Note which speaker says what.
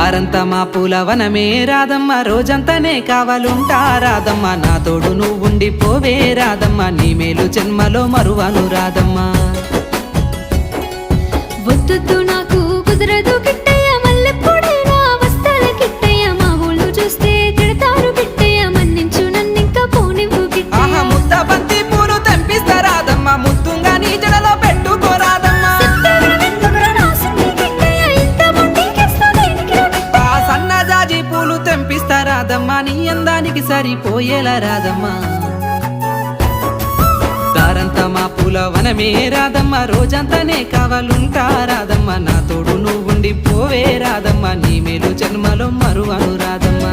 Speaker 1: దారంతా మా పూలవనమే రాధమ్మ, రోజంతానే కావాలుంటా రాధమ్మ, నా తోడు నువ్వుండి పోవే రాధమ్మ, నీ మేలు జన్మలో మరువను రాధమ్మ.
Speaker 2: వద్దు నాకు కుదరదు కిట్టయ్య, మల్లెప్పుడైనా వస్తాల కిట్టయ్య, మా ఊళ్ళు చూస్తే తిడతారు కిట్టయ్య, మన్నించు నన్నింకా పోనివ్వు కిట్టయ్య.
Speaker 1: ముద్ద బంతి పూలు తెంపిస్తా రాధమ్మ, ముద్దుంగా నీ జడలో పెట్టుకో రాధమ్మ. సన్నజాజి పూలు తెంపిస్తా రాధమ్మ, నీ అందానికి సరిపోయేలా రాధమ్మ. దారంతా మా పూలవనమే రాధమ్మ, రోజంతానే కావాలుంటా రాధమ్మ, నా తోడు నువ్వుండి పోవే రాధమ్మ, నీ మేలు జన్మలో మరువను రాధమ్మ.